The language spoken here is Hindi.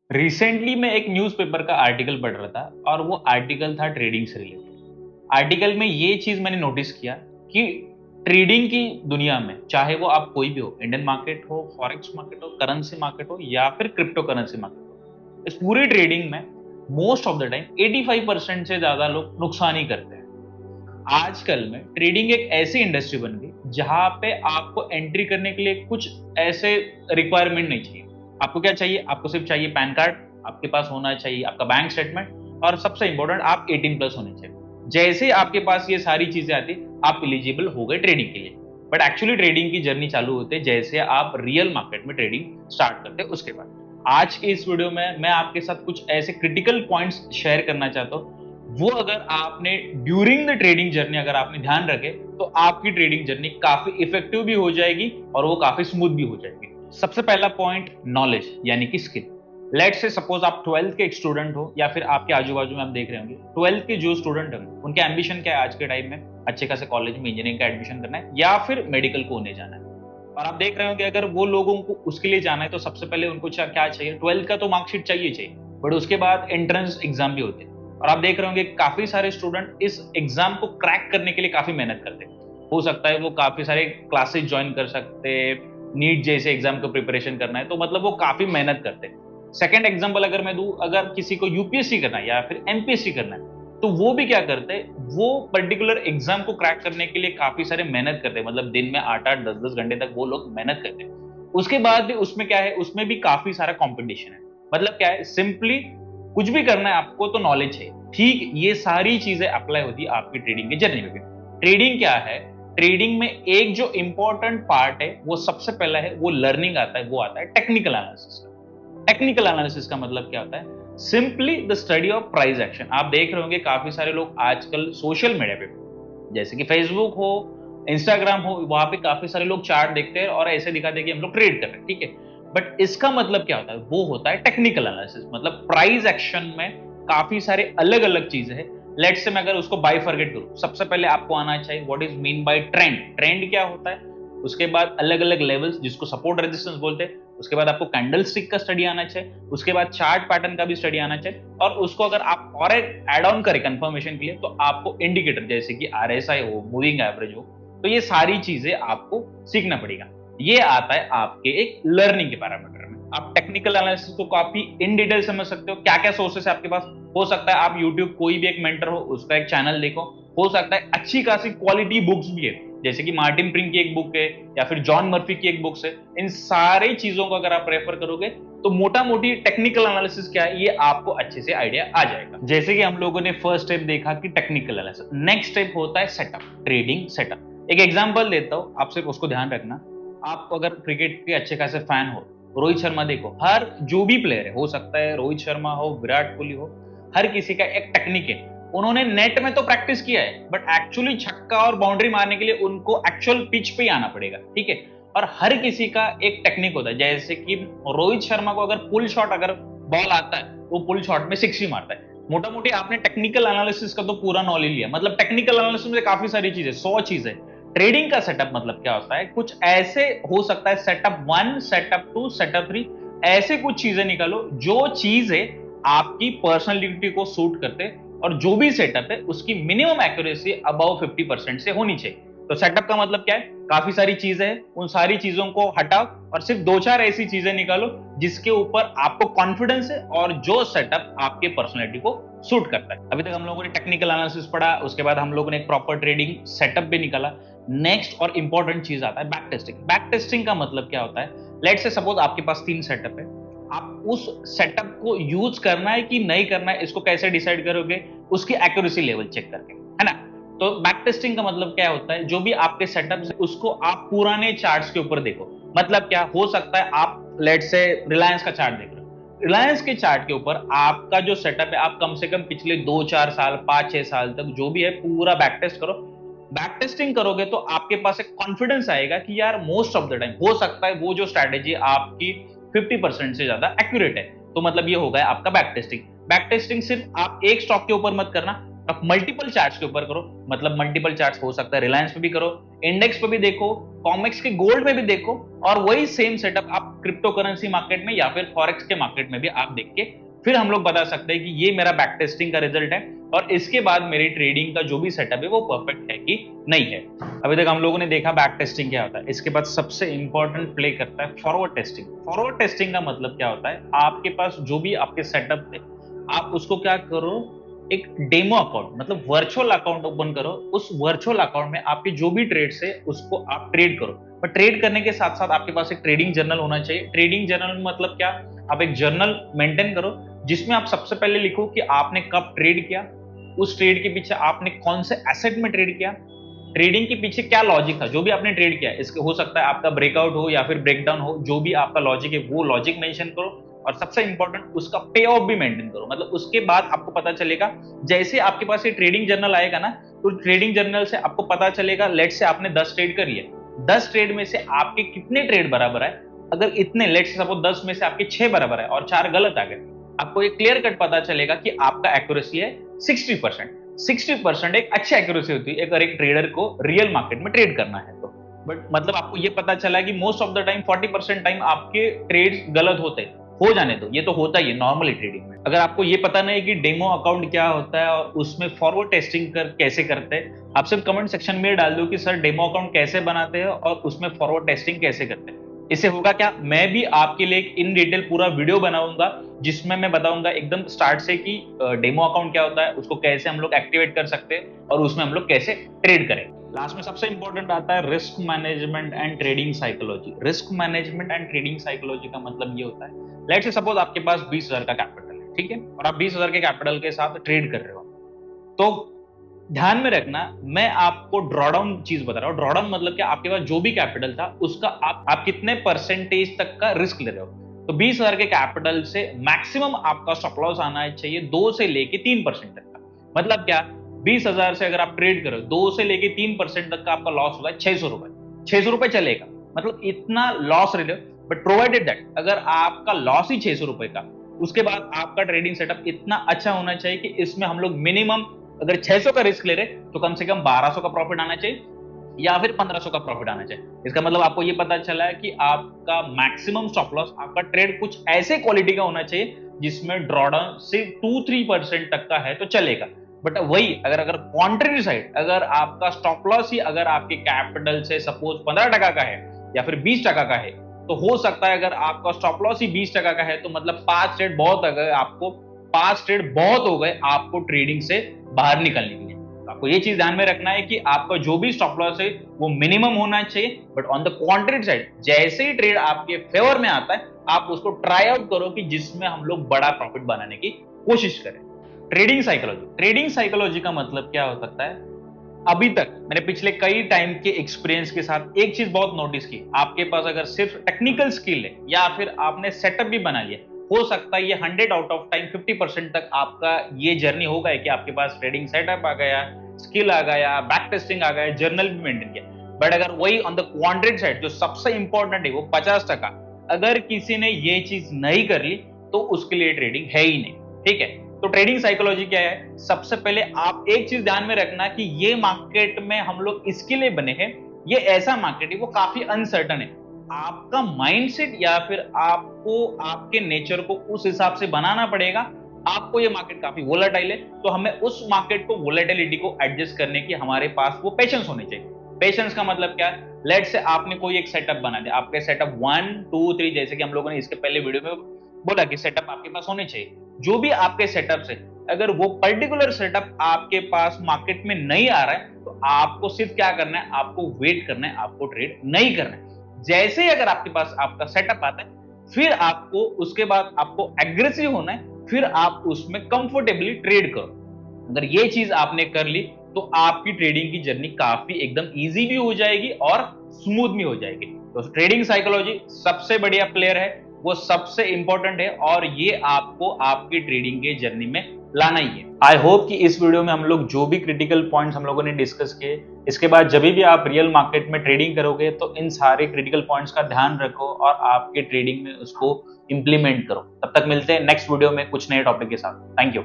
रिसेंटली मैं एक न्यूज़पेपर का आर्टिकल पढ़ रहा था और वो आर्टिकल था ट्रेडिंग से रिलेटेड। आर्टिकल में ये चीज़ मैंने नोटिस किया कि ट्रेडिंग की दुनिया में चाहे वो आप कोई भी हो, इंडियन मार्केट हो, फॉरेक्स मार्केट हो, करेंसी मार्केट हो या फिर क्रिप्टो करेंसी मार्केट हो, इस पूरी ट्रेडिंग में मोस्ट ऑफ द टाइम 85% से ज़्यादा लोग नुकसान ही करते हैं। आजकल में ट्रेडिंग एक ऐसी इंडस्ट्री बन गई जहां पे आपको एंट्री करने के लिए कुछ ऐसे रिक्वायरमेंट नहीं चाहिए। आपको क्या चाहिए? आपको सिर्फ चाहिए पैन कार्ड, आपके पास होना चाहिए आपका बैंक स्टेटमेंट और सबसे इंपॉर्टेंट आप 18 प्लस होने चाहिए। जैसे ही आपके पास ये सारी चीजें आती, आप एलिजिबल हो गए ट्रेडिंग के लिए। बट एक्चुअली ट्रेडिंग की जर्नी चालू होते जैसे आप रियल मार्केट में ट्रेडिंग स्टार्ट करते उसके बाद। आज के इस वीडियो में मैं आपके साथ कुछ ऐसे क्रिटिकल पॉइंट्स शेयर करना चाहता हूँ, वो अगर आपने ड्यूरिंग द ट्रेडिंग जर्नी अगर आपने ध्यान रखे तो आपकी ट्रेडिंग जर्नी काफी इफेक्टिव भी हो जाएगी और वो काफी स्मूथ भी हो जाएगी। सबसे पहला पॉइंट नॉलेज यानी कि स्किल। लेट्स से सपोज आप 12th के एक स्टूडेंट हो या फिर आपके आजू बाजू में आप देख रहे होंगे 12th के जो स्टूडेंट होंगे उनके एम्बिशन क्या है आज के टाइम में? अच्छे खासे कॉलेज में इंजीनियरिंग का एडमिशन करना है या फिर मेडिकल को होने जाना है। और आप देख रहे होंगे अगर वो लोगों को उसके लिए जाना है तो सबसे पहले उनको क्या चाहिए? 12th का तो मार्कशीट चाहिए, बट उसके बाद एंट्रेंस एग्जाम भी होते हैं। और आप देख रहे होंगे काफी सारे स्टूडेंट इस एग्जाम को क्रैक करने के लिए काफी मेहनत करते हैं। हो सकता है वो काफी सारे क्लासेस ज्वाइन कर सकते हैं, नीट जैसे एग्जाम को प्रिपरेशन करना है तो मतलब वो काफी मेहनत करते हैं। सेकेंड एग्जाम्पल अगर मैं दूं, अगर किसी को यूपीएससी करना है या फिर एमपीएससी करना है तो वो भी क्या करते हैं? वो पर्टिकुलर एग्जाम को क्रैक करने के लिए काफी सारे मेहनत करते हैं, मतलब दिन में 8-8 10-10 घंटे तक वो लोग मेहनत करते हैं। उसके बाद भी उसमें क्या है? उसमें भी काफी सारा कंपटीशन है। मतलब क्या है? सिंपली कुछ भी करना है आपको तो नॉलेज चाहिए। ठीक ये सारी चीजें अप्लाई होती है आपकी ट्रेडिंग की जर्नी में भी। ट्रेडिंग क्या है? ट्रेडिंग में एक जो इंपॉर्टेंट पार्ट है वो सबसे पहला है, वो लर्निंग आता है, वो आता है टेक्निकल एनालिसिस का। टेक्निकल एनालिसिस का मतलब क्या होता है? Simply the study of price action. आप देख रहे होंगे काफी सारे लोग आजकल सोशल मीडिया पे जैसे कि फेसबुक हो, इंस्टाग्राम हो, वहां पे काफी सारे लोग चार्ट देखते हैं और ऐसे दिखाते हैं कि हम लोग ट्रेड कर रहे हैं, ठीक है। बट इसका मतलब क्या होता है? वो होता है टेक्निकल एनालिसिस। मतलब प्राइस एक्शन में काफी सारे अलग अलग चीजें हैं। लेट्स से मैं अगर उसको बाइफरगेट करूं, सबसे पहले आपको आना चाहिए what is mean by trend. Trend क्या होता है? उसके बाद अलग अलग लेवल्स जिसको सपोर्ट रेजिस्टेंस बोलते हैं। उसके बाद आपको कैंडल स्टिक का स्टडी आना चाहिए। उसके बाद चार्ट पैटर्न का भी स्टडी आना चाहिए। और उसको अगर आप और एड ऑन करें कंफर्मेशन के लिए तो आपको इंडिकेटर जैसे कि आरएसआई हो, मूविंग एवरेज हो, तो ये सारी चीजें आपको सीखना पड़ेगा। ये आता है आपके एक लर्निंग के पैरामीटर में। आप टेक्निकल एनालिसिस को काफी इन डिटेल समझ सकते हो। क्या क्या सोर्सेस है आपके पास? हो सकता है आप यूट्यूब कोई भी एक मेंटर हो उसका एक चैनल देखो। हो सकता है अच्छी खासी क्वालिटी बुक्स भी है जैसे कि मार्टिन प्रिंग की एक बुक है या फिर जॉन मर्फी की एक बुक्स है। इन सारी चीजों को अगर आप रेफर करोगे तो मोटा मोटी टेक्निकल एनालिसिस क्या है ये आपको अच्छे से आइडिया आ जाएगा। जैसे कि हम लोगों ने फर्स्ट स्टेप देखा कि टेक्निकल एनालिसिस, नेक्स्ट स्टेप होता है सेटअप, ट्रेडिंग सेटअप। एक एग्जांपल देता हूं, आप सिर्फ उसको ध्यान रखना। आप अगर क्रिकेट के अच्छे खासे फैन हो, रोहित शर्मा देखो, हर जो भी प्लेयर है, हो सकता है रोहित शर्मा हो, विराट कोहली हो, हर किसी का एक टेक्निक है। उन्होंने नेट में तो प्रैक्टिस किया है बट एक्चुअली छक्का और बाउंड्री मारने के लिए उनको एक्चुअल पिच पे ही आना पड़ेगा, ठीक है। और हर किसी का एक टेक्निक होता है। जैसे कि रोहित शर्मा को अगर पुल शॉट अगर बॉल आता है वो पुल शॉट में 6 ही मारता है। मोटा मोटी आपने टेक्निकल एनालिसिस का तो पूरा नॉलेज लिया। मतलब टेक्निकल एनालिसिस में काफी सारी चीजें, 100 चीजें। ट्रेडिंग का सेटअप मतलब क्या होता है? कुछ ऐसे हो सकता है सेटअप 1, सेटअप 2, सेटअप 3, ऐसे कुछ चीजें निकालो जो चीजें आपकी पर्सनैलिटी को सूट करते और जो भी सेटअप है उसकी मिनिमम एक्यूरेसी अबव 50% से होनी चाहिए। तो सेटअप का मतलब क्या है? काफी सारी चीजें हैं, उन सारी चीजों को हटाओ और सिर्फ 2-4 ऐसी चीजें निकालो जिसके ऊपर आपको कॉन्फिडेंस है और जो सेटअप आपके पर्सनैलिटी को सूट करता है। अभी तक हम लोगों ने टेक्निकल एनालिसिस पढ़ा, उसके बाद हम लोगों ने एक प्रॉपर ट्रेडिंग सेटअप भी निकाला। नेक्स्ट और इंपॉर्टेंट चीज आता है बैक टेस्टिंग। बैक टेस्टिंग का मतलब क्या होता है? लेट्स से सपोज आपके पास 3 सेटअप है, आप उस सेटअप को यूज करना है कि नहीं करना है इसको कैसे डिसाइड करोगे? उसकी एक्यूरेसी लेवल चेक करके, है ना। तो बैक टेस्टिंग का मतलब क्या होता है? जो भी आपके सेटअप है उसको आप पुराने चार्ट्स के ऊपर देखो। मतलब क्या हो सकता है? आप लेट्स से रिलायंस का चार्ट देख रहे हो, रिलायंस के चार्ट के ऊपर आपका जो सेटअप है आप कम से कम पिछले 2-4 साल, 5-6 साल तक जो भी है पूरा बैक टेस्ट करो। बैक टेस्टिंग करोगे तो आपके पास एक कॉन्फिडेंस आएगा कि यार मोस्ट ऑफ द टाइम हो सकता है वो जो स्ट्रैटेजी आपकी 50% से ज्यादा एक्यूरेट है। तो मतलब ये हो गया आपका बैक टेस्टिंग। बैक टेस्टिंग सिर्फ आप एक स्टॉक के ऊपर मत करना, आप मल्टीपल चार्ट्स के ऊपर करो, मतलब मल्टीपल चार्ट्स हो सकता है रिलायंस पे भी करो, इंडेक्स पे भी देखो, कॉमेक्स के गोल्ड में भी देखो, और वही सेम सेटअप आप क्रिप्टो करेंसी मार्केट में या फिर फॉरेक्स के मार्केट में भी आप देख के फिर हम लोग बता सकते हैं कि ये मेरा बैक टेस्टिंग का रिजल्ट है और इसके बाद मेरी ट्रेडिंग का जो भी सेटअप है वो परफेक्ट है कि नहीं है। अभी तक हम लोगों ने देखा बैक टेस्टिंग क्या होता है, इसके बाद सबसे इंपॉर्टेंट प्ले करता है फॉरवर्ड टेस्टिंग। फॉरवर्ड टेस्टिंग का मतलब क्या होता है, आपके पास जो भी आपके सेटअप थे आप उसको क्या करो, एक डेमो अकाउंट मतलब वर्चुअल अकाउंट ओपन करो, उस वर्चुअल अकाउंट में आपके जो भी ट्रेड्स है उसको आप ट्रेड करो। पर ट्रेड करने के साथ साथ आपके पास एक ट्रेडिंग जर्नल होना चाहिए। ट्रेडिंग जर्नल मतलब क्या, आप एक जर्नल मेंटेन करो जिसमें आप सबसे पहले लिखो कि आपने कब ट्रेड किया, उस ट्रेड के पीछे आपने कौन से एसेट में ट्रेड किया, ट्रेडिंग के पीछे क्या लॉजिक था, जो भी आपने ट्रेड किया इसके हो सकता है आपका ब्रेकआउट हो या फिर ब्रेकडाउन हो, जो भी आपका लॉजिक है वो लॉजिक मेंशन करो और सबसे इंपॉर्टेंट उसका पे ऑफ भी मेंटेन करो। मतलब उसके बाद आपको पता चलेगा, जैसे आपके पास ये ट्रेडिंग जर्नल आएगा ना, तो ट्रेडिंग जर्नल से आपको पता चलेगा लेट से आपने 10 ट्रेड कर लिए, 10 ट्रेड में से आपके कितने ट्रेड बराबर है। अगर इतने लेट से सपोज 10 में से आपके 6 बराबर है और 4 गलत आ गए, आपको एक क्लियर कट पता चलेगा कि आपका एक्यूरेसी है 60%। 60% एक अच्छी एक्यूरेसी होती है अगर एक ट्रेडर को रियल मार्केट में ट्रेड करना है तो। बट मतलब आपको ये पता चला कि most of the time 40% time आपके ट्रेड्स गलत होते हैं, हो जाने दो, ये तो होता ही है नॉर्मली ट्रेडिंग में। अगर आपको ये पता नहीं कि डेमो अकाउंट क्या होता है और उसमें फॉरवर्ड टेस्टिंग कैसे करते हैं, आप सिर्फ कमेंट सेक्शन में डाल दो कि सर डेमो अकाउंट कैसे बनाते हैं और उसमें फॉरवर्ड टेस्टिंग कैसे करते हैं। इससे होगा क्या, मैं भी आपके लिए एक इन डिटेल पूरा वीडियो बनाऊंगा जिसमें मैं बताऊंगा एकदम स्टार्ट से कि डेमो अकाउंट क्या होता है, उसको कैसे हम लोग एक्टिवेट कर सकते हैं और उसमें हम लोग कैसे ट्रेड करें। लास्ट में सबसे इंपॉर्टेंट आता है risk management and trading psychology. Risk management and trading psychology का मतलब ये होता है, लेट्स से सपोज आपके पास 20,000 का कैपिटल है, ठीक है, और आप 20,000 के कैपिटल के साथ ट्रेड कर रहे हो, तो ध्यान में रखना मैं आपको ड्रॉडाउन चीज बता रहा हूं। ड्रॉडाउन मतलब क्या, आपके पास जो भी कैपिटल था उसका आप कितने परसेंटेज तक का रिस्क ले रहे हो। तो 20,000 के कैपिटल से मैक्सिमम आपका स्टॉप लॉस आना चाहिए 2 से लेके 3% तक का। मतलब क्या, 20,000 से अगर आप ट्रेड करो 2 से लेके 3% तक का आपका लॉस होगा 600 रुपए, 600 रुपए चलेगा, मतलब इतना लॉस ले लो। बट प्रोवाइडेड दैट अगर आपका लॉस ही 600 रुपए का, उसके बाद आपका ट्रेडिंग सेटअप इतना अच्छा होना चाहिए कि इसमें हम लोग मिनिमम अगर 600 का रिस्क ले रहे तो कम से कम 1200 का प्रॉफिट आना चाहिए या फिर 1500 का प्रॉफिट आना चाहिए। इसका मतलब आपको ये पता चला है कि आपका मैक्सिमम स्टॉप लॉस, आपका ट्रेड कुछ ऐसे क्वालिटी का होना चाहिए जिसमें ड्रॉडाउन से 2-3% तक का है तो चलेगा। बट वही अगर कॉन्ट्ररी साइड, अगर आपका स्टॉप लॉस ही अगर आपके कैपिटल से सपोज 15% का है या फिर 20% का है, तो हो सकता है अगर आपका स्टॉप लॉस ही 20% का है तो मतलब 5 ट्रेड बहुत, अगर आपको 5 ट्रेड बहुत हो गए आपको ट्रेडिंग से बाहर निकलने के लिए। तो आपको ये चीज ध्यान में रखना है कि आपका जो भी स्टॉप लॉस है वो मिनिमम होना चाहिए। But on the contrary side जैसे ही ट्रेड आपके फेवर में आता है आप उसको ट्राई आउट करो कि जिसमें हम लोग बड़ा प्रॉफिट बनाने की कोशिश करें। ट्रेडिंग साइकोलॉजी, ट्रेडिंग साइकोलॉजी का मतलब क्या हो सकता है, अभी तक मैंने पिछले कई टाइम के एक्सपीरियंस के साथ एक चीज बहुत नोटिस की, आपके पास अगर सिर्फ टेक्निकल स्किल है या फिर आपने सेटअप भी बना लिया, हो सकता है ये 100 आउट ऑफ टाइम 50% तक आपका ये जर्नी हो गया कि आपके पास ट्रेडिंग सेटअप आ गया, स्किल आ गया, बैक टेस्टिंग आ गया, जर्नल भी मेंटेन किया। बट अगर वही ऑन द क्वांटिटी साइड जो सबसे इंपॉर्टेंट है वो 50%, अगर किसी ने ये चीज नहीं कर ली तो उसके लिए ट्रेडिंग है ही नहीं। ठीक है, तो ट्रेडिंग साइकोलॉजी क्या है, सबसे पहले आप एक चीज ध्यान में रखना कि ये मार्केट में हम लोग इसके लिए बने हैं, ये ऐसा मार्केट है वो काफी अनसर्टन है। आपका माइंडसेट या फिर आपको आपके नेचर को उस हिसाब से बनाना पड़ेगा। आपको ये मार्केट काफी वोलेटाइल है तो हमें उस मार्केट को, वोलेटिलिटी को एडजस्ट करने की हमारे पास वो पेशेंस होनी चाहिए। पेशेंस का मतलब क्या है, लेट से आपने कोई एक सेटअप बना दिया, आपके सेटअप 1 2 3 जैसे कि हम लोगों ने इसके पहले वीडियो में बोला कि सेटअप आपके पास होने चाहिए। जो भी आपके सेटअप है, अगर वो पर्टिकुलर सेटअप आपके पास मार्केट में नहीं आ रहा है तो आपको सिर्फ क्या करना है, आपको वेट करना है, आपको ट्रेड नहीं करना है। जैसे ही अगर आपके पास आपका सेटअप आता है फिर आपको उसके बाद आपको एग्रेसिव होना है, फिर आप उसमें कंफर्टेबली ट्रेड करो। अगर ये चीज आपने कर ली तो आपकी ट्रेडिंग की जर्नी काफी एकदम इजी भी हो जाएगी और स्मूथ भी हो जाएगी। तो ट्रेडिंग साइकोलॉजी सबसे बढ़िया प्लेयर है, वो सबसे इंपॉर्टेंट है और ये आपको आपकी ट्रेडिंग के जर्नी में लाना ही है। आई होप कि इस वीडियो में हम लोग जो भी क्रिटिकल पॉइंट्स हम लोगों ने डिस्कस किए, इसके बाद जब भी आप रियल मार्केट में ट्रेडिंग करोगे तो इन सारे क्रिटिकल पॉइंट्स का ध्यान रखो और आपके ट्रेडिंग में उसको इंप्लीमेंट करो। तब तक मिलते हैं नेक्स्ट वीडियो में कुछ नए टॉपिक के साथ। Thank you.